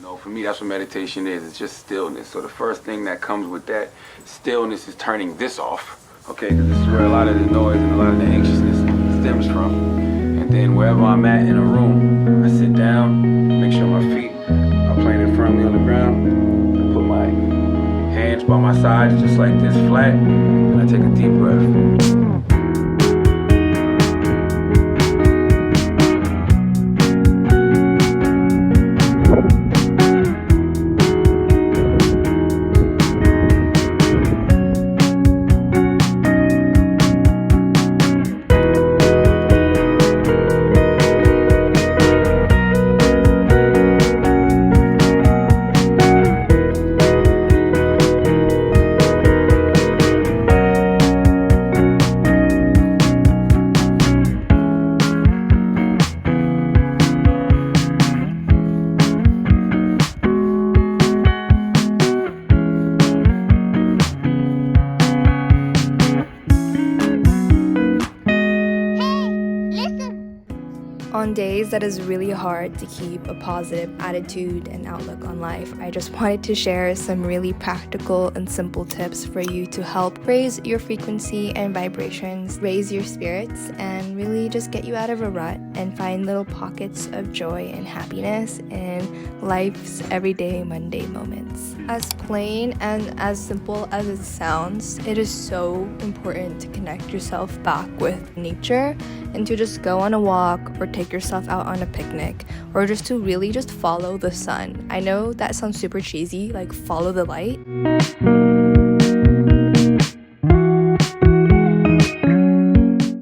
For me, that's what meditation is. It's just stillness. So the first thing that comes with that stillness is turning this off. Okay, because this is where a lot of the noise and a lot of the anxiousness stems from. And then wherever I'm at in a room, I sit down, make sure my feet are planted firmly on the ground. I put my hands by my sides just like this, flat, and I take a deep breath. On days that is really hard to keep a positive attitude and outlook on life, I just wanted to share some really practical and simple tips for you to help raise your frequency and vibrations, raise your spirits, and really just get you out of a rut and find little pockets of joy and happiness in life's everyday Monday moments. As plain and as simple as it sounds, it is so important to connect yourself back with nature and to just go on a walk or take yourself out on a picnic or just to really just follow the sun. I know that sounds super cheesy, like follow the light.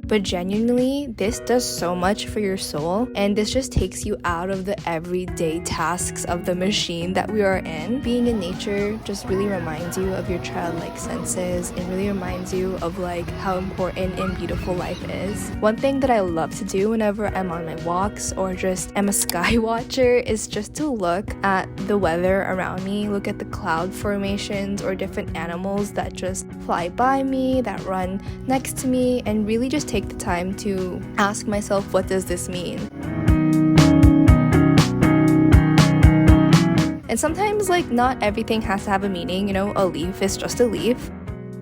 But genuinely, this does so much for your soul, and this just takes you out of the everyday tasks of the machine that we are in. Being in nature just really reminds you of your childlike senses and really reminds you of like how important and beautiful life is. One thing that I love to do whenever I'm on my walks or just am a sky watcher is just to look at the weather around me, look at the cloud formations or different animals that just fly by me, that run next to me, and really just take the time to ask myself, what does this mean? And sometimes like not everything has to have a meaning, a leaf is just a leaf.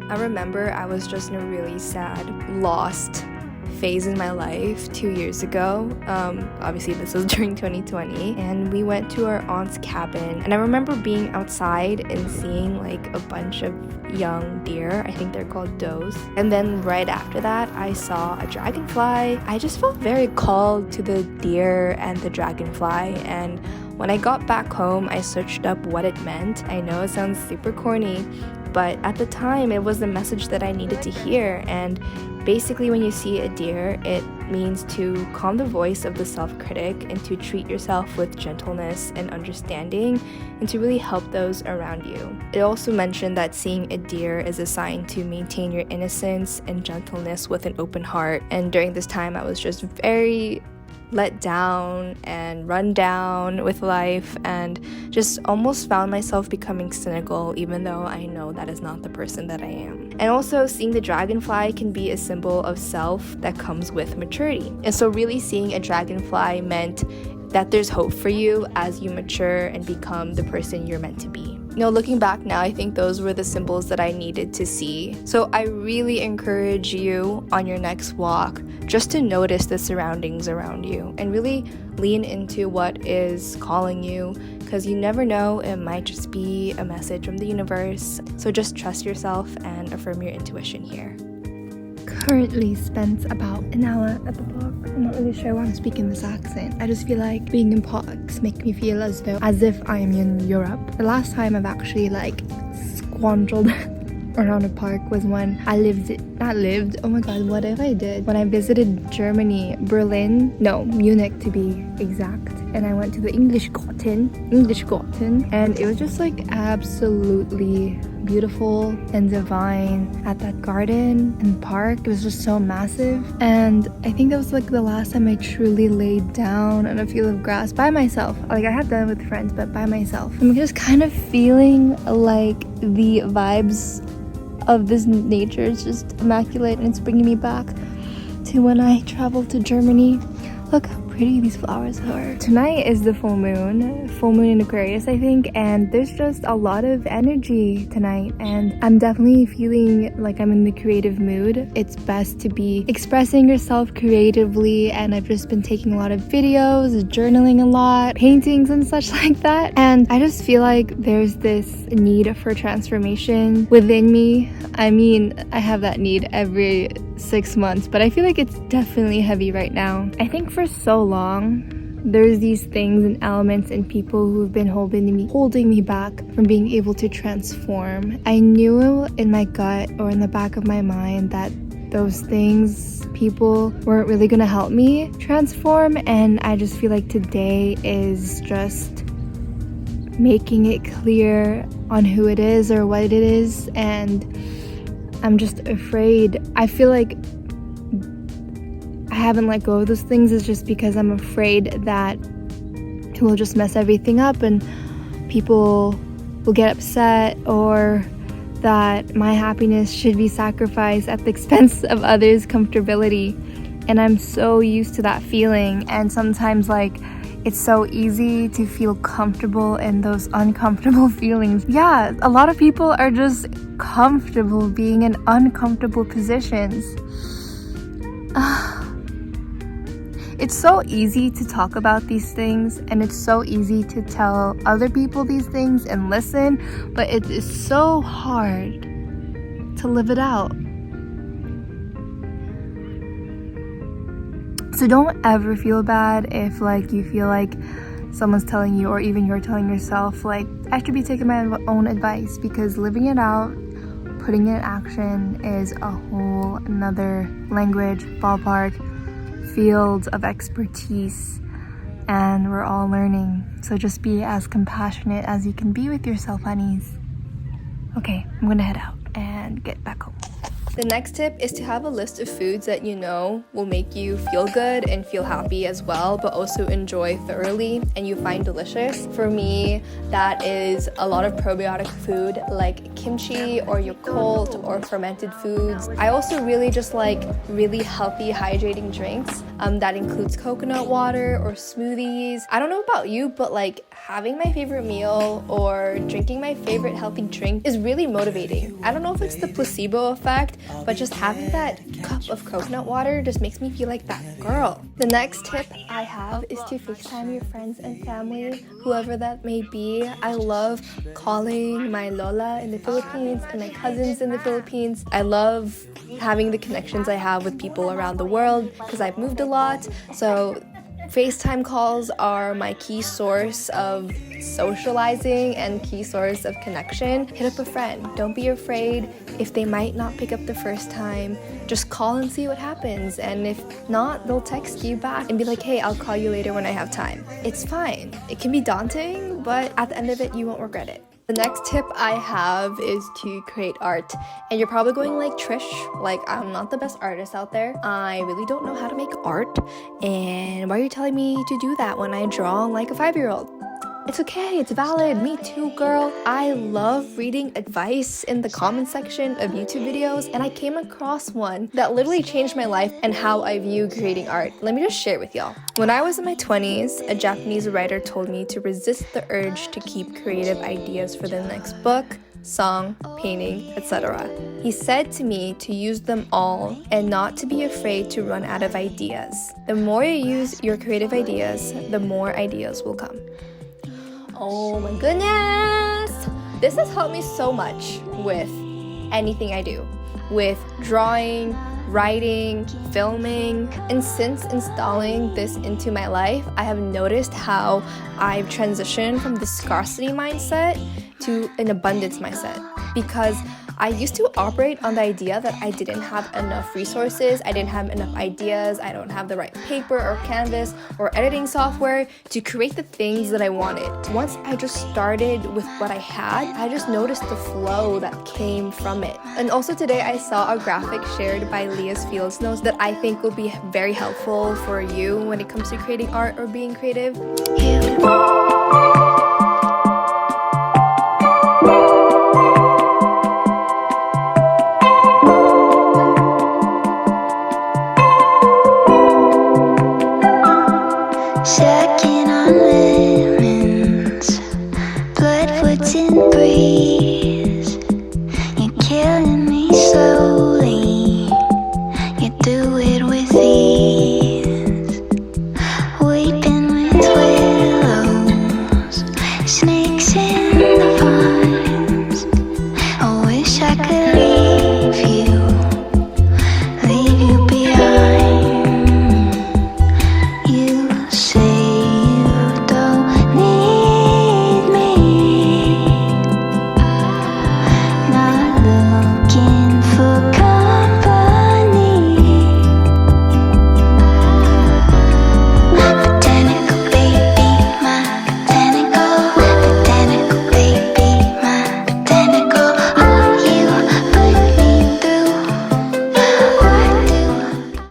I remember I was just in a really sad, lost phase in my life 2 years ago. Obviously this was during 2020, and we went to our aunt's cabin, and I remember being outside and seeing like a bunch of young deer. I think they're called does. And then right after that I saw a dragonfly. I just felt very called to the deer and the dragonfly, and when I got back home I searched up what it meant. I know it sounds super corny, but at the time it was the message that I needed to hear. And basically when you see a deer, it means to calm the voice of the self-critic and to treat yourself with gentleness and understanding and to really help those around you. It also mentioned that seeing a deer is a sign to maintain your innocence and gentleness with an open heart. And during this time I was just very let down and run down with life and just almost found myself becoming cynical, even though I know that is not the person that I am. And also seeing the dragonfly can be a symbol of self that comes with maturity. And so really seeing a dragonfly meant that there's hope for you as you mature and become the person you're meant to be. Looking back now, I think those were the symbols that I needed to see. So I really encourage you on your next walk just to notice the surroundings around you and really lean into what is calling you, because you never know, it might just be a message from the universe. So just trust yourself and affirm your intuition here. Currently spent about an hour at the park. I'm not really sure why I'm speaking this accent. I just feel like being in parks make me feel as if I am in Europe. The last time I've actually squandered around a park was when I when I visited Germany, Munich to be exact, and I went to the English Garten, and it was just absolutely beautiful and divine at that garden and park. It was just so massive, and I think that was the last time I truly laid down on a field of grass by myself. I have done it with friends, but by myself. I'm just kind of feeling like the vibes of this nature is just immaculate, and it's bringing me back to when I traveled to Germany. Look how pretty pretty these flowers are. Tonight is the full moon in Aquarius, I think, and there's just a lot of energy tonight, and I'm definitely feeling like I'm in the creative mood. It's best to be expressing yourself creatively, and I've just been taking a lot of videos, journaling a lot, paintings and such like that, and I just feel like there's this need for transformation within me. I mean, I have that need every 6 months, but I feel like it's definitely heavy right now. I think for so long there's these things and elements and people who've been holding me back from being able to transform. I knew in my gut or in the back of my mind that those things, people, weren't really gonna help me transform, and I just feel like today is just making it clear on who it is or what it is, and I'm just afraid. I feel like I haven't let go of those things is just because I'm afraid that it will just mess everything up and people will get upset, or that my happiness should be sacrificed at the expense of others' comfortability. And I'm so used to that feeling, and sometimes like it's so easy to feel comfortable in those uncomfortable feelings. Yeah, a lot of people are just comfortable being in uncomfortable positions. It's so easy to talk about these things, and it's so easy to tell other people these things and listen, but it is so hard to live it out. So don't ever feel bad if like you feel like someone's telling you, or even you're telling yourself like, I should be taking my own advice, because living it out, putting it in action is a whole another language, ballpark, field of expertise, and we're all learning. So just be as compassionate as you can be with yourself, honeys. Okay, I'm gonna head out and get back home. The next tip is to have a list of foods that you know will make you feel good and feel happy as well, but also enjoy thoroughly and you find delicious. For me, that is a lot of probiotic food like kimchi or Yakult or fermented foods. I also really just like really healthy, hydrating drinks that includes coconut water or smoothies. I don't know about you, but like having my favorite meal or drinking my favorite healthy drink is really motivating. I don't know if it's the placebo effect, but just having that cup of coconut water just makes me feel like that girl. The next tip I have is to FaceTime your friends and family, whoever that may be. I love calling my Lola in the Philippines and my cousins in the Philippines. I love having the connections I have with people around the world because I've moved a lot. So FaceTime calls are my key source of socializing and key source of connection. Hit up a friend. Don't be afraid if they might not pick up the first time. Just call and see what happens. And if not, they'll text you back and be like, hey, I'll call you later when I have time. It's fine. It can be daunting, but at the end of it, you won't regret it. The next tip I have is to create art. And you're probably going like, Trish, like I'm not the best artist out there. I really don't know how to make art. And why are you telling me to do that when I draw like a 5-year-old? It's okay, it's valid. Me too, girl. I love reading advice in the comment section of YouTube videos, and I came across one that literally changed my life and how I view creating art. Let me just share it with y'all. When I was in my 20s, a Japanese writer told me to resist the urge to keep creative ideas for the next book, song, painting, etc. He said to me to use them all and not to be afraid to run out of ideas. The more you use your creative ideas, the more ideas will come. Oh my goodness! This has helped me so much with anything I do. With drawing, writing, filming, and since installing this into my life, I have noticed how I've transitioned from the scarcity mindset to an abundance mindset, because I used to operate on the idea that I didn't have enough resources, I didn't have enough ideas, I don't have the right paper or canvas or editing software to create the things that I wanted. Once I just started with what I had, I just noticed the flow that came from it. And also today I saw a graphic shared by Leah's Fields Notes that I think will be very helpful for you when it comes to creating art or being creative. mountain breeze. You're killing me slowly. You do it with ease. Weeping with willows, snakes in the vines. I wish I could leave you behind. You say you don't need me. Not looking for company. Botanical baby, my botanical. Botanical baby, my botanical. All you put me through.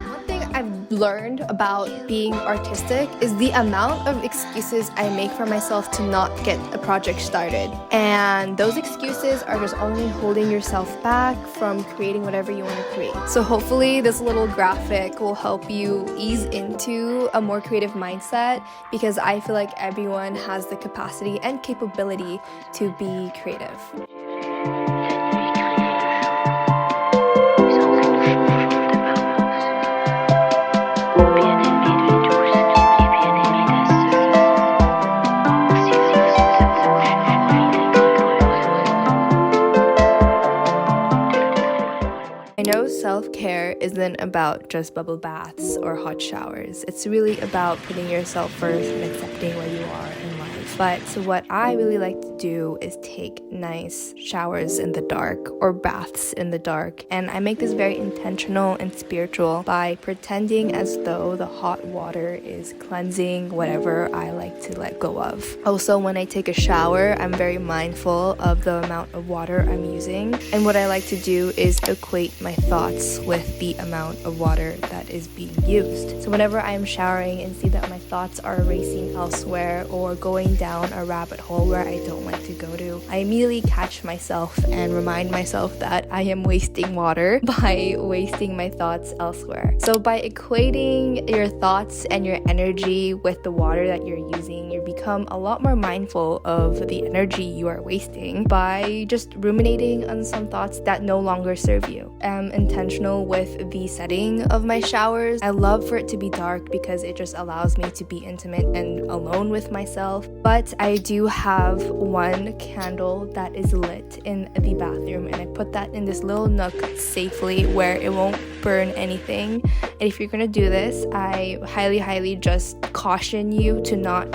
One thing I've learned about being artistic is the amount of excuses I make for myself to not get a project started. And those excuses are just only holding yourself back from creating whatever you want to create. So hopefully this little graphic will help you ease into a more creative mindset, because I feel like everyone has the capacity and capability to be creative. I know self-care isn't about just bubble baths or hot showers. It's really about putting yourself first and accepting where you are in life. But so what I really like to do is take nice showers in the dark or baths in the dark. And I make this very intentional and spiritual by pretending as though the hot water is cleansing whatever I like to let go of. Also, when I take a shower, I'm very mindful of the amount of water I'm using. And what I like to do is equate my thoughts with the amount of water that is being used. So whenever I am showering and see that my thoughts are racing elsewhere or going down a rabbit hole where I don't like to go to, I immediately catch myself and remind myself that I am wasting water by wasting my thoughts elsewhere. So by equating your thoughts and your energy with the water that you're using, you become a lot more mindful of the energy you are wasting by just ruminating on some thoughts that no longer serve you. I'm intentional with the setting of my showers. I love for it to be dark because it just allows me to be intimate and alone with myself. But I do have one candle that is lit in the bathroom, and I put that in this little nook safely where it won't burn anything. And if you're gonna do this, I highly just caution you to not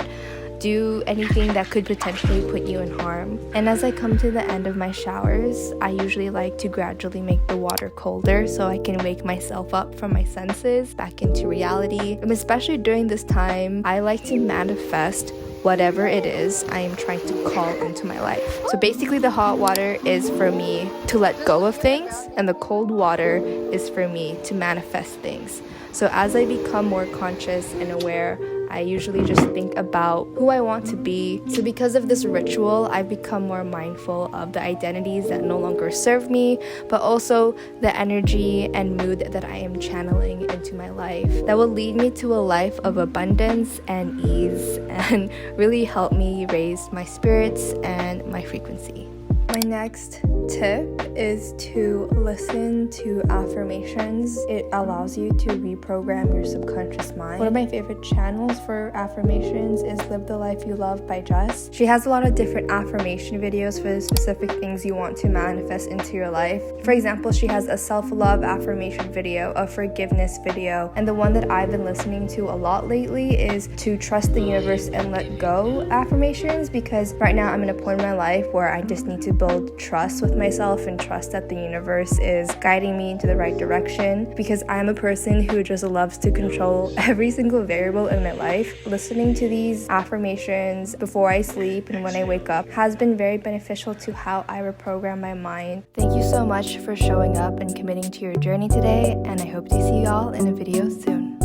do anything that could potentially put you in harm. And as I come to the end of my showers, I usually like to gradually make the water colder so I can wake myself up from my senses back into reality. And especially during this time, I like to manifest whatever it is I am trying to call into my life. So basically the hot water is for me to let go of things, and the cold water is for me to manifest things. So as I become more conscious and aware, I usually just think about who I want to be. So because of this ritual, I've become more mindful of the identities that no longer serve me, but also the energy and mood that I am channeling into my life that will lead me to a life of abundance and ease and really help me raise my spirits and my frequency. My next tip is to listen to affirmations. It allows you to reprogram your subconscious mind. One of my favorite channels for affirmations is Live the Life You Love by Jess. She has a lot of different affirmation videos for the specific things you want to manifest into your life. For example, she has a self-love affirmation video, a forgiveness video, and the one that I've been listening to a lot lately is to trust the universe and let go affirmations, because right now I'm in a point in my life where I just need to build trust with myself and trust that the universe is guiding me into the right direction, because I'm a person who just loves to control every single variable in my life. Listening to these affirmations before I sleep and when I wake up has been very beneficial to how I reprogram my mind. Thank you so much for showing up and committing to your journey today, and I hope to see you all in a video soon.